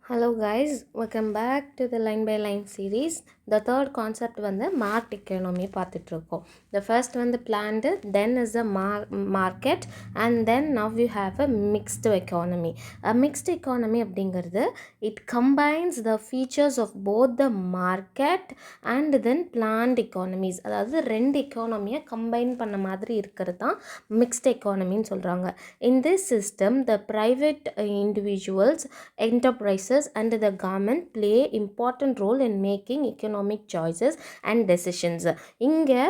Hello guys, welcome back to the line by line series. The third concept வந்து market economy பார்த்துட்டு இருக்கோம். The first வந்து planned, then is a market, and then now we have a mixed economy. A mixed economy அப்படிங்கிறது it combines the features of both the market and then planned economies. அதாவது ரெண்டு எக்கானமியை combine பண்ண மாதிரி இருக்கிறது தான் mixed economyன்னு சொல்கிறாங்க. In this system, the private individuals, enterprises and the government play important role in making economic choices and decisions. இங்கே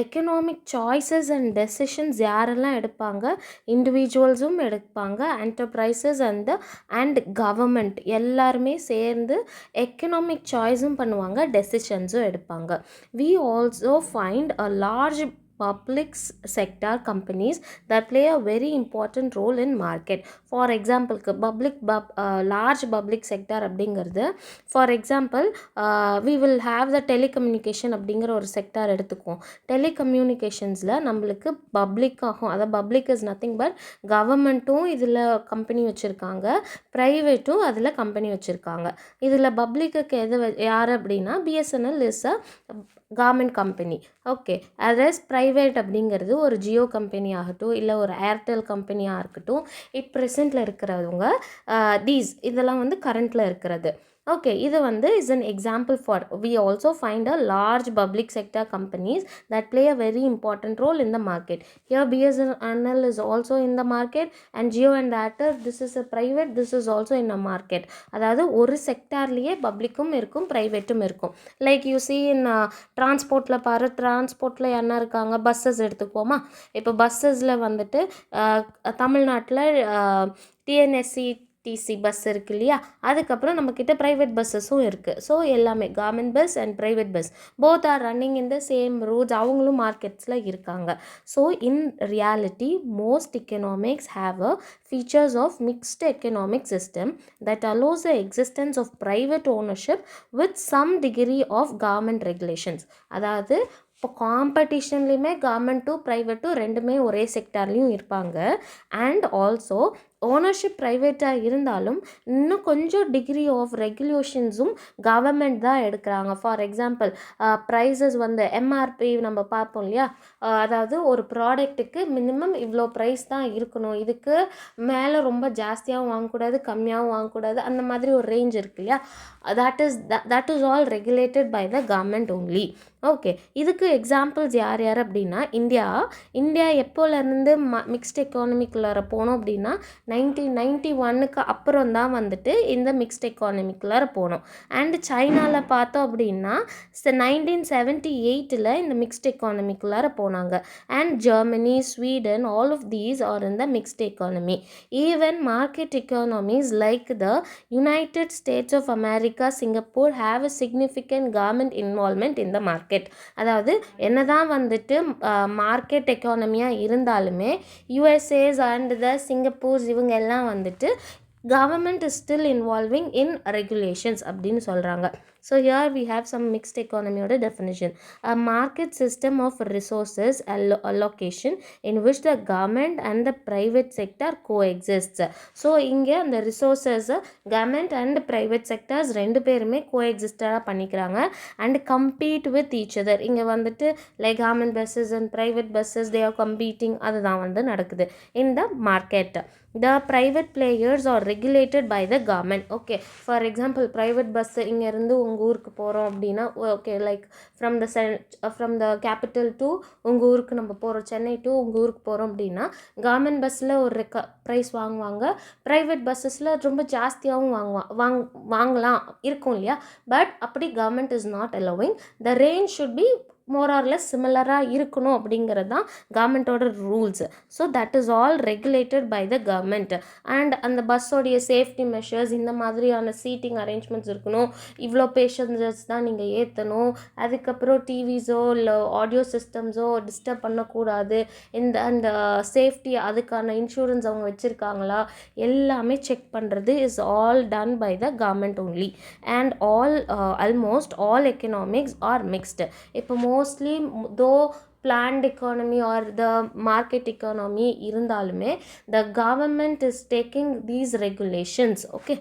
economic choices and decisions யாரெல்லாம் எடுப்பாங்க? இண்டிவிஜுவல்ஸும் எடுப்பாங்க, enterprises and government எல்லாருமே சேர்ந்து எக்கனாமிக் சாய்ஸும் பண்ணுவாங்க, டெசிஷன்ஸும் எடுப்பாங்க. We also find a large public sector companies that play a very important role in market. For example, large public sector அப்படிங்கிறது, for example, we will have the telecommunication அப்படிங்கிற ஒரு sector எடுத்துக்குவோம். டெலிகம்யூனிகேஷன்ஸில் நம்மளுக்கு public ஆகும், அதாவது public is nothing but கவர்மெண்ட்டும் இதில் company வச்சுருக்காங்க, ப்ரைவேட்டும் அதில் கம்பெனி வச்சுருக்காங்க. இதில் பப்ளிக்கு எது யார் அப்படின்னா BSNL is a government company. Okay, others private அப்படிங்கிறது ஒரு ஜியோ கம்பெனி ஆகட்டும், இல்லை ஒரு ஏர்டெல் கம்பெனியாக இருக்கட்டும், ப்ரெசென்ட்டில் இருக்கிறவங்க இதெல்லாம் வந்து கரண்ட்டில் இருக்கிறது. ஓகே, இது வந்து is an example for we also find a large public sector companies that play a very important role in the market. Here BSNL is also in the market and Jio and Airtel, this is a private, this is also in a market. அதாவது ஒரு செக்டார்லேயே பப்ளிக்கும் இருக்கும், ப்ரைவேட்டும் இருக்கும். Like you see இன் டிரான்ஸ்போர்ட்டில் பாரு, டிரான்ஸ்போர்ட்டில் என்ன இருக்காங்க, buses எடுத்துக்குவோமா. இப்போ பஸ்ஸஸில் வந்துட்டு தமிழ்நாட்டில் டிஎன்எஸ்சி பஸ் இருக்கு இல்லையா, அதுக்கப்புறம் நம்மக்கிட்ட ப்ரைவேட் பஸ்ஸஸும் இருக்குது. ஸோ எல்லாமே government bus and private bus both are running in the same roots, அவங்களும் மார்க்கெட்ஸில் இருக்காங்க. So in reality most economics have a features of mixed economic system that allows the existence of private ownership with some degree of government regulations. அதாவது இப்போ காம்படிஷன்லேயுமே கவர்மெண்ட்டும் ப்ரைவேட்டும் ரெண்டுமே ஒரே செக்டார்லேயும் இருப்பாங்க. And also ownership ப்ரைவேட்டாக இருந்தாலும் இன்னும் கொஞ்சம் டிகிரி ஆஃப் ரெகுலேஷன்ஸும் கவர்மெண்ட் தான் எடுக்கிறாங்க. ஃபார் எக்ஸாம்பிள், ப்ரைஸஸ் வந்து எம்ஆர்பி நம்ம பார்ப்போம் இல்லையா, அதாவது ஒரு ப்ராடக்ட்டுக்கு மினிமம் இவ்வளோ ப்ரைஸ் தான் இருக்கணும், இதுக்கு மேலே ரொம்ப ஜாஸ்தியாகவும் வாங்கக்கூடாது, கம்மியாகவும் வாங்கக்கூடாது, அந்த மாதிரி ஒரு ரேஞ்ச் இருக்கு இல்லையா, that is all regulated by the government only. Okay, இதுக்கு எக்ஸாம்பிள்ஸ் யார் யார் அப்படின்னா இந்தியா எப்போலேருந்து மிக்ஸ்ட் எக்கானமிக்குள்ளார போனோம் அப்படின்னா 1991க்கு அப்புறம் தான் வந்துட்டு இந்த மிக்ஸ்ட் எக்கானமிக்குள்ளார போனோம். அண்ட் சைனாவில் பார்த்தோம் அப்படின்னா 1978 இந்த மிக்ஸ்ட் எக்கானமிக்குள்ளார போனாங்க. And Germany, Sweden, all of these are in the mixed economy. Even market economies like the United States of America, Singapore have a significant government involvement in the market. அதாவது என்னதான் வந்துட்டு market எக்கானமியாக இருந்தாலுமே யூஎஸ்ஏஸ் and the சிங்கப்பூர்ஸ் இவங்க எல்லாம் வந்துட்டு government is still involving in regulations அப்படின்னு சொல்கிறாங்க. So here we have some mixed economy ஓட definition. A market system of resources allocation in which the government and the private sector coexists. So இங்கே அந்த resources government and private sectors ரெண்டு பேருமே coexisted பண்ணிக்கிறாங்க and compete with each other. இங்கே வந்துட்டு like government buses and private buses they are competing, அதுதான் வந்து நடக்குது in the market. The private players are regulated by the government. Okay, for example, private bus இங்கேருந்து உங்கள் ஊருக்கு போகிறோம் அப்படின்னா, okay, like from the capital to உங்கள் ஊருக்கு நம்ம போகிறோம், சென்னை டு உங்கள் ஊருக்கு போகிறோம் அப்படின்னா கவர்மெண்ட் பஸ்ஸில் ஒரு ப்ரைஸ் வாங்குவாங்க, ப்ரைவேட் பஸ்ஸஸில் ரொம்ப ஜாஸ்தியாகவும் வாங்கலாம் இருக்கும் இல்லையா. பட் அப்படி government is not allowing. The range should be more or less சிமிலராக இருக்கணும் அப்படிங்கிறது தான் கவர்மெண்ட்டோட rules. So that is all regulated by the government. And அந்த பஸ்ஸோடைய சேஃப்டி மெஷர்ஸ், இந்த மாதிரியான சீட்டிங் அரேஞ்ச்மெண்ட்ஸ் இருக்கணும், இவ்வளோ பேசஞ்சர்ஸ் தான் நீங்கள் ஏற்றணும், அதுக்கப்புறம் டிவிஸோ இல்லை ஆடியோ சிஸ்டம்ஸோ டிஸ்டர்ப் பண்ணக்கூடாது, அந்த சேஃப்டி அதுக்கான இன்சூரன்ஸ் அவங்க வச்சுருக்காங்களா எல்லாமே செக் பண்ணுறது is all done by the government only. And almost all economics are mixed. இப்போ mostly though planned economy or the market economy இருந்தாலுமே the government is taking these regulations. Okay,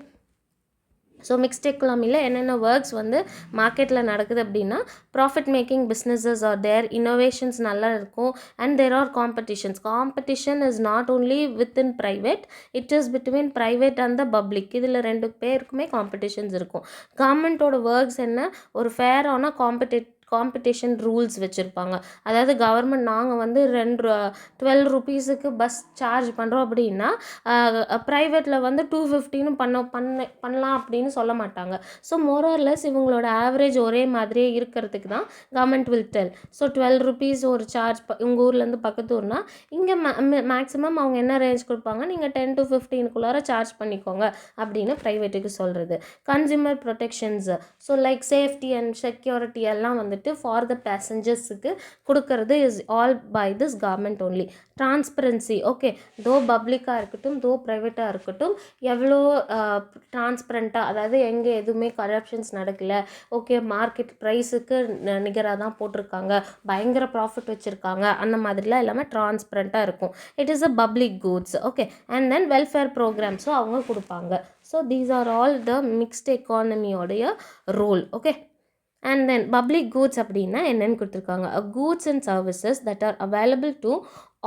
so mixed எக்கனாமியில் என்னென்ன works வந்து மார்க்கெட்டில் நடக்குது அப்படின்னா profit making businesses are there, innovations நல்லா இருக்கும், and there are competition is not only within private, it is between private and the public. இதில் 2 பேருக்குமே காம்படிஷன்ஸ் இருக்கும். கவர்மெண்ட்டோட ஒர்க்ஸ் என்ன, ஒரு ஃபேரான காம்படிஷன் ரூல்ஸ் வச்சுருப்பாங்க. அதாவது கவர்மெண்ட் நாங்கள் வந்து 12 ருபீஸுக்கு பஸ் சார்ஜ் பண்ணுறோம் அப்படின்னா ப்ரைவேட்டில் வந்து 250ன்னு பண்ணலாம் அப்படின்னு சொல்ல மாட்டாங்க. ஸோ மோரர்லெஸ் இவங்களோட ஆவரேஜ் ஒரே மாதிரியே இருக்கிறதுக்கு தான் government will tell. So 12 rupees ஒரு சார்ஜ் உங்கள் ஊர்லேருந்து பக்கத்து ஊர்னா இங்கே மேக்ஸிமம் அவங்க என்ன ரேஞ்ச் கொடுப்பாங்க, நீங்கள் 10 to 15க்குள்ளார சார்ஜ் பண்ணிக்கோங்க அப்படின்னு ப்ரைவேட்டுக்கு சொல்கிறது. Consumer protections, so like safety and security எல்லாம் வந்துட்டு ஃபார் த பேசஞ்சர்ஸுக்கு கொடுக்கறது is all by this government only. Transparency, okay, though பப்ளிக்காக இருக்கட்டும் தோ ப்ரைவேட்டாக இருக்கட்டும், எவ்வளோ டிரான்ஸ்பரண்ட்டாக, அதாவது எங்கே எதுவுமே கரப்ஷன்ஸ் நடக்கலை, ஓகே மார்க்கெட் ப்ரைஸுக்கு நிகராக தான் போட்டிருக்காங்க, பயங்கர ப்ராஃபிட் வச்சுருக்காங்க, அந்த மாதிரிலாம் எல்லாமே டிரான்ஸ்பரண்ட்டாக இருக்கும். It is a public goods. Okay, and then welfare ப்ரோக்ராம்ஸும் அவங்க கொடுப்பாங்க. So these are all the mixed எக்கானமியோடைய role. Okay, and then public goods அப்படின்னா என்னென்னு கொடுத்துருக்காங்க, goods and services that are available to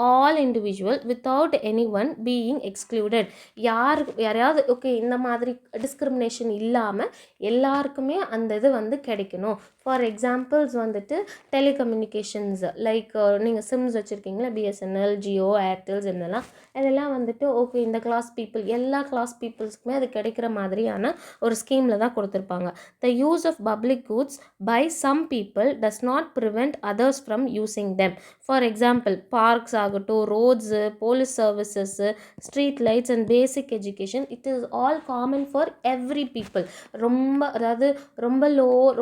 all individual without any one being excluded. யாரையாவது okay இந்த மாதிரி டிஸ்கிரிமினேஷன் இல்லாமல் எல்லாருக்குமே அந்த இது வந்து கிடைக்கணும். ஃபார் எக்ஸாம்பிள்ஸ் வந்துட்டு டெலிகம்யூனிகேஷன்ஸ், லைக் நீங்கள் சிம்ஸ் வச்சுருக்கீங்களா, பிஎஸ்என்எல், ஜியோ, ஏர்டெல்ஸ், இதெல்லாம் வந்துட்டு ஓகே இந்த கிளாஸ் பீப்புள், எல்லா கிளாஸ் பீப்புள்ஸ்க்குமே அது கிடைக்கிற மாதிரியான ஒரு ஸ்கீமில் தான் கொடுத்துருப்பாங்க. The use of public goods by some people does not prevent others from using them. For example parks ஆகட்டும், roads, police services, street lights and basic education, it is all common for every people. அதாவது ரொம்ப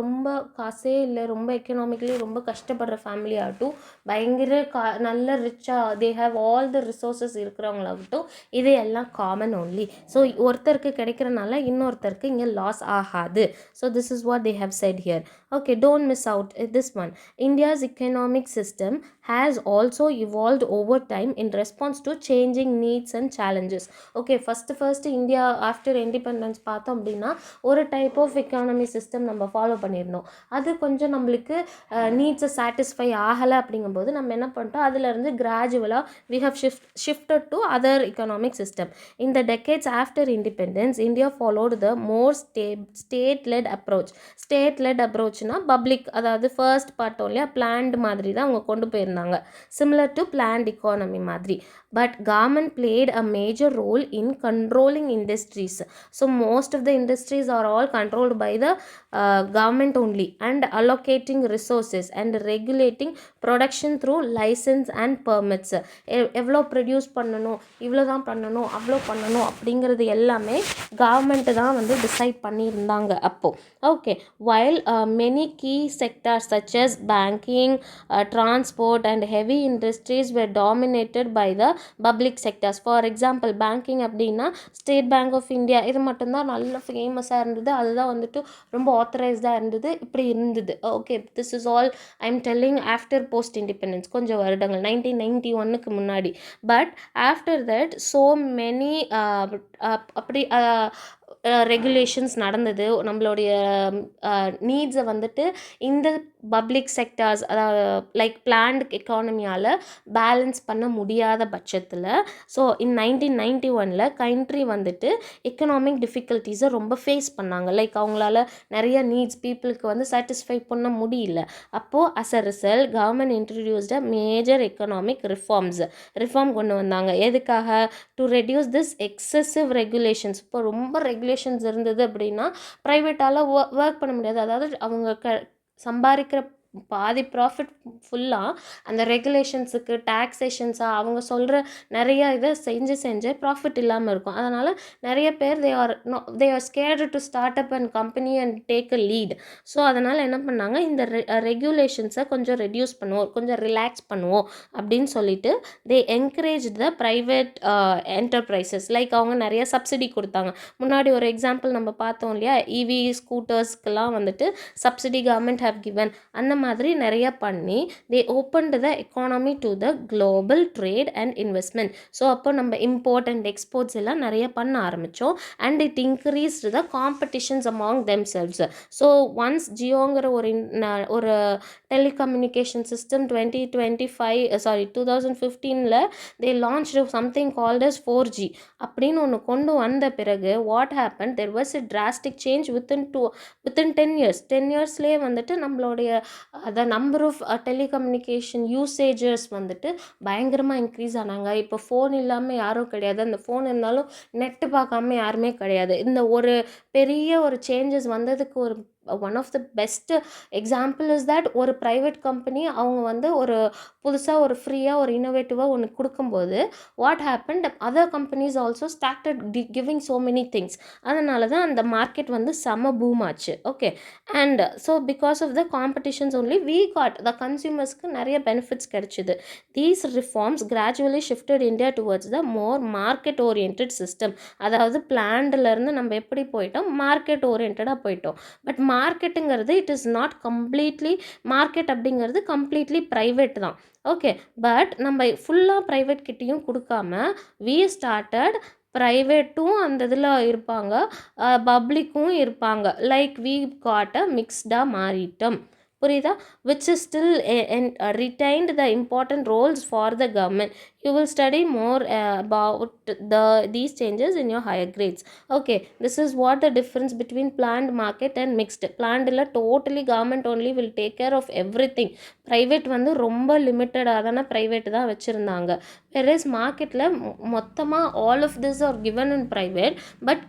ரொம்ப காசே இல்லை, ரொம்ப economically ரொம்ப கஷ்டப்படுற family ஆகட்டும், பயங்கர நல்ல ரிச்சாக they have all the resources இருக்கிறவங்களாகட்டும், இது எல்லாம் காமன் ஓன்லி. ஸோ ஒருத்தருக்கு கிடைக்கிறனால இன்னொருத்தருக்கு இங்கே லாஸ் ஆகாது. So this is what they have set here. Okay, don't miss out this one. India's economic system has also evolved over time in response to changing needs and challenges. Okay, first India after independence பார்த்தோம் அப்படின்னா ஒரு type of economy system நம்ம follow பண்ணியிருந்தோம். அது கொஞ்சம் நம்மளுக்கு நீட்ஸை satisfy ஆகலை அப்படிங்கும்போது நம்ம என்ன பண்ணிட்டோம், அதிலிருந்து கிராஜுவலாக we have shifted to other economic system. In the decades after independence, India followed the more state-led approach. State-led approach public, அதாவது ஃபர்ஸ்ட் பார்த்தோம் இல்லையா, பிளான்டு மாதிரி தான் அவங்க கொண்டு போயிருந்தாங்க, சிமிலர் டு பிளான்ட் எக்கானமி மாதிரி. But government played a major role in controlling industries. So most of the industries are all controlled by the government only and allocating resources and regulating production through licence and permits. எவ்வளோ produce பண்ணணும், இவ்வளோ தான் பண்ணணும், அவ்வளோ பண்ணணும் அப்படிங்கிறது எல்லாமே government தான் வந்து டிசைட் பண்ணியிருந்தாங்க அப்போது. Okay, while many key sectors such as banking, transport and heavy industries were dominated by the public sectors. For example, banking அப்படின்னா ஸ்டேட் பேங்க் ஆஃப் இந்தியா, இது மட்டும்தான் நல்ல ஃபேமஸாக இருந்தது, அதுதான் வந்துட்டு ரொம்ப ஆத்தரைஸ்டாக இருந்தது, இப்படி இருந்தது. Okay, this is all I am telling after post independence, கொஞ்சம் வருடங்கள் 1991க்கு முன்னாடி. But after that so many அப்படி ரெகுலேஷன்ஸ் நடந்தது. நம்மளுடைய நீட்ஸை வந்துட்டு இந்த பப்ளிக் செக்டார்ஸ், அதாவது லைக் பிளான்டு எக்கானமியால் பேலன்ஸ் பண்ண முடியாத பட்சத்தில் ஸோ இன் 1991 கண்ட்ரி வந்துட்டு எக்கனாமிக் டிஃபிகல்ட்டிஸை ரொம்ப ஃபேஸ் பண்ணாங்க. லைக் அவங்களால நிறைய நீட்ஸ் பீப்புளுக்கு வந்து சாட்டிஸ்ஃபை பண்ண முடியல. அப்போது as a result government introduced a major economic reform கொண்டு வந்தாங்க. எதுக்காக? To reduce this excessive regulations. இப்போ ரொம்ப ரெகுலேஷன்ஸ் இருந்தது அப்படின்னா ப்ரைவேட்டால் ஒர்க் பண்ண முடியாது. அதாவது அவங்க சம்பாதிக்கிற பாதி ப்ராஃபிட் ஃபுல்லாக அந்த ரெகுலேஷன்ஸுக்கு, டாக்ஸேஷன்ஸாக அவங்க சொல்கிற நிறைய இதை செஞ்சு ப்ராஃபிட் இல்லாமல் இருக்கும். அதனால் நிறைய பேர் they are scared to start up and company and take a lead. So அதனால் என்ன பண்ணாங்க, இந்த ரெகுலேஷன்ஸை கொஞ்சம் ரெடியூஸ் பண்ணுவோம், கொஞ்சம் ரிலாக்ஸ் பண்ணுவோம் அப்படின்னு சொல்லிட்டு they encourage the private enterprises. Like அவங்க நிறைய சப்சிடி கொடுத்தாங்க. முன்னாடி ஒரு எக்ஸாம்பிள் நம்ம பார்த்தோம் இல்லையா, இவி ஸ்கூட்டர்ஸ்க்கெலாம் வந்துட்டு சப்சிடி கவர்மெண்ட் ஹேவ் கிவன். அந்த மாதிரி நிறைய பண்ணி they opened the economy to the global trade and investment. So அப்போ நம்ம இம்போர்ட் அண்ட் எக்ஸ்போர்ட்ஸ் எல்லாம் நிறைய பண்ண ஆரம்பித்தோம் and it increased the competitions among themselves. So once ஜியோங்கிற ஒரு telecommunication system 2015 they launched something called as 4G அப்படின்னு ஒன்று கொண்டு வந்த பிறகு what happened, there was a drastic change within 10 years. 10 yearsலேயே வந்துட்டு நம்மளுடைய the number of telecommunication usagers வந்துட்டு பயங்கரமாக இன்க்ரீஸ் ஆனாங்க. இப்போ ஃபோன் இல்லாமல் யாரும் கிடையாது, அந்த ஃபோன் இருந்தாலும் நெட்டு பார்க்காம யாருமே கிடையாது. இந்த ஒரு பெரிய ஒரு சேஞ்சஸ் வந்ததுக்கு ஒரு one of the best example is that ஒரு ப்ரைவேட் கம்பெனி அவங்க வந்து ஒரு புதுசாக ஒரு ஃப்ரீயாக ஒரு இன்னோவேட்டிவாக ஒன்று கொடுக்கும்போது what happened, other companies also started giving so many things. அதனால தான் அந்த மார்க்கெட் வந்து செம்ம பூம் ஆச்சு. Okay, and so because of the competitions only we got the கன்சியூமர்ஸ்க்கு நிறைய பெனிஃபிட்ஸ் கிடைச்சிது. These reforms gradually shifted India towards the more market orient system. அதாவது பிளான்லேருந்து நம்ம எப்படி போயிட்டோம், மார்க்கெட் ஓரியன்டாக போயிட்டோம். பட் மார்க்கெட்டுங்கிறது it is not completely market, அப்படிங்கிறது கம்ப்ளீட்லி ப்ரைவேட் தான். ஓகே, பட் நம்ம ஃபுல்லாக ப்ரைவேட் கிட்டேயும் கொடுக்காம வி ஸ்டார்டட் ப்ரைவேட்டும் அந்த இதில் இருப்பாங்க, பப்ளிக்கும் இருப்பாங்க. லைக் வி காட் அ மிக்ஸ்டாக மாறிட்டோம். புரியுதா? which is still retained the important roles for the government. You will study more about these changes in your higher grades. Okay, this is what the difference between planned market and mixed. Planned illa totally government only will take care of everything. Private வந்து ரொம்ப லிமிட்டடாக தானே private தான் வச்சுருந்தாங்க. whereas மார்க்கெட்டில் மொத்தமாக all of this are given in private, but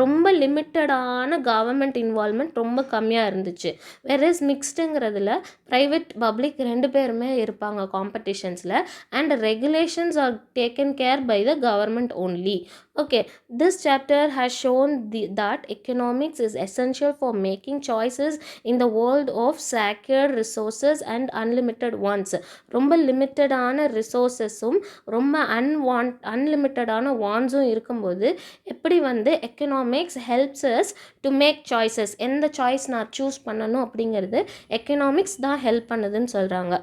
ரொம்ப லிமிட்டடான government involvement ரொம்ப கம்மியாக இருந்துச்சு. வேறஸ் மிக்ஸ்டுங்கிறதுல ப்ரைவேட் பப்ளிக் ரெண்டு பேருமே இருப்பாங்க காம்படிஷன்ஸில், and regulations are taken care by the government only. Okay, this chapter has shown that economics is essential for making choices in the world of scarce resources and unlimited ones. ரொம்ப லிமிட்டடான ரிசோர்ஸஸும் ரொம்ப அன்லிமிட்டடான வான்ஸும் இருக்கும்போது எப்படி வந்து economics helps us to make choices, எந்த choice நான் choose பண்ணணும் அப்படிங்கிறது economics தான் ஹெல்ப் பண்ணுதுன்னு சொல்கிறாங்க.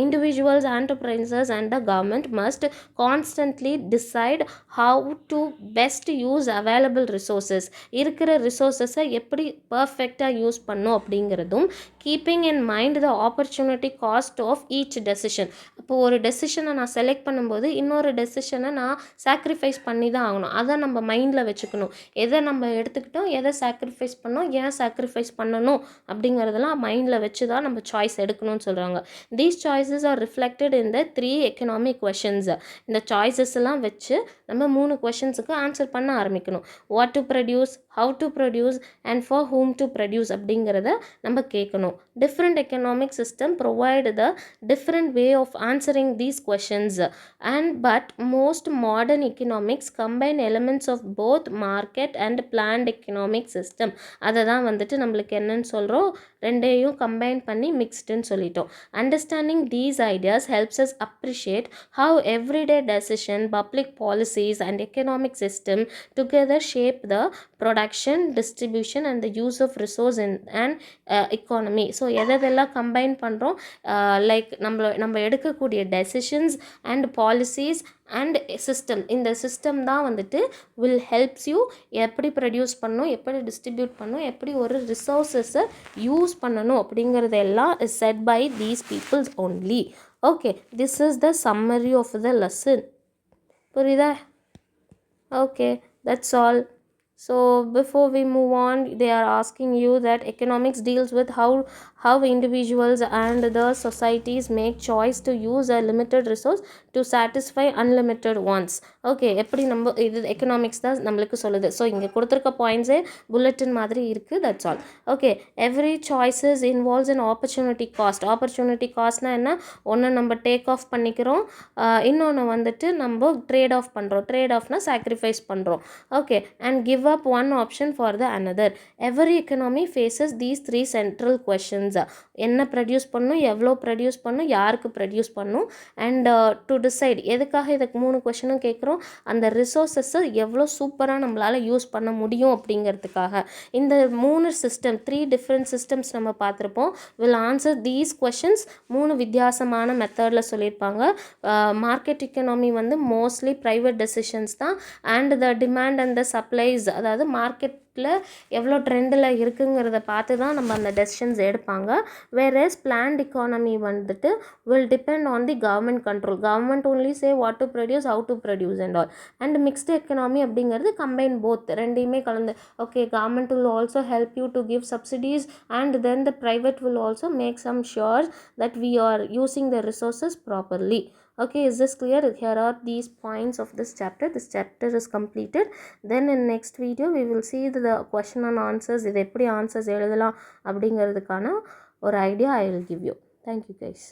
Individuals, enterprises and the government must constantly decide how to best use available resources. இருக்கிற ரிசோர்ஸஸை எப்படி பர்ஃபெக்டாக யூஸ் பண்ணும் அப்படிங்கிறதும் keeping in mind the opportunity cost of each decision. அப்போது ஒரு டெசிஷனை நான் செலக்ட் பண்ணும்போது இன்னொரு டெசிஷனை நான் சாக்ரிஃபைஸ் பண்ணி தான் ஆகணும். அதை நம்ம மைண்டில் வச்சுக்கணும். எதை நம்ம எடுத்துக்கிட்டோம், எதை சாக்ரிஃபைஸ் பண்ணோம், ஏன் சாக்ரிஃபைஸ் பண்ணணும் அப்படிங்கிறதெல்லாம் மைண்டில் வச்சு தான் நம்ம சாய்ஸ் எடுக்கணும்னு சொல்கிறாங்க. These choices are reflected in the 3 economic questions. இந்த சாய்ஸஸ் எல்லாம் வச்சு நம்ம 3 கொஷின்ஸுக்கு ஆன்சர் பண்ண ஆரம்பிக்கணும். What to produce, how to produce and for whom to produce அப்படிங்கிறத நம்ம கேட்கணும். Different economic system provide the different way of answering these questions and but most modern economics combine elements of both market and planned economic system. அதை தான் வந்துட்டு நம்மளுக்கு என்னன்னு சொல்கிறோம், ரெண்டையும் கம்பைன் பண்ணி மிக்ஸ்டுன்னு சொல்லிட்டோம். Understanding these ideas helps as appreciate how everyday decision, public policies and economic system together shape the production, distribution and the use of resource in an economy. So எதெல்லாம் கம்பைன் பண்ணுறோம், லைக் நம்ம எடுக்கக்கூடிய decisions and policies and system, இந்த system தான் வந்துட்டு will helps you எப்படி produce பண்ணணும், எப்படி டிஸ்ட்ரிபியூட் பண்ணணும், எப்படி ஒரு ரிசோர்ஸஸை யூஸ் பண்ணணும் அப்படிங்கிறதெல்லாம் is set by these peoples only. Okay, this is the summary of the lesson. புரியுதா? Okay, that's all. So before we move on, they are asking you that economics deals with how individuals and the societies make choice to use a limited resource to satisfy unlimited ones. Okay, எப்படி நம்ம இது economics தான் நம்மளுக்கு சொல்லுது. So இங்கே கொடுத்துருக்க பாயிண்ட்ஸே புல்லட்டின் மாதிரி இருக்குது. That's all. Okay, every choices involves an opportunity cost. Opportunity காஸ்ட்னா என்ன, ஒன்று நம்ம டேக் ஆஃப் பண்ணிக்கிறோம், இன்னொன்று வந்துட்டு நம்ம ட்ரேட் ஆஃப் பண்ணுறோம். ட்ரேட் ஆஃப்னா சாக்ரிஃபைஸ் பண்ணுறோம். Okay, and give up one option for the another. Every economy faces these 3 central questions. என்ன ப்ரொடியூஸ் பண்ணணும், எவ்வளோ ப்ரொடியூஸ் பண்ணணும், யாருக்கு ப்ரொடியூஸ் பண்ணணும், அண்ட் டு டிசைட். எதுக்காக இதுக்கு 3 கொஷனும் கேட்குறோம், காரணம் அந்த ரிசோர்ஸஸை எவ்வளோ சூப்பராக நம்மளால் யூஸ் பண்ண முடியும் அப்படிங்கிறதுக்காக. இந்த 3 சிஸ்டம் 3 டிஃப்ரெண்ட் சிஸ்டம்ஸ் நம்ம பார்த்துருப்போம். வில் ஆன்சர் தீஸ் கொஷின்ஸ் 3 வித்தியாசமான மெத்தடில் சொல்லியிருப்பாங்க. மார்க்கெட் எக்கனாமி வந்து மோஸ்ட்லி ப்ரைவேட் டெசிஷன்ஸ் தான். And the demand and the supplies, அதாவது மார்க்கெட்டில் எவ்வளோ ட்ரெண்டில் இருக்குங்கிறத பார்த்து தான் நம்ம அந்த டெசிஷன்ஸ் எடுப்பாங்க. வேறஸ் பிளான்ட் எக்கானமி வந்துட்டு will depend on the government control. Government only say what to produce, how to produce and all. And mixed economy அப்படிங்கிறது கம்பைன் போத், ரெண்டையுமே கலந்து. Okay, government will also help you to give subsidies and then the private will also make some sure that we are using the resources properly. Okay, is this clear? Here are these points of this chapter. This chapter is completed. Then in next video we will see the question and answers. இது எப்படி answers எழுதலாம் அப்படிங்கிறதுக்கான ஒரு idea I will give you. Thank you guys.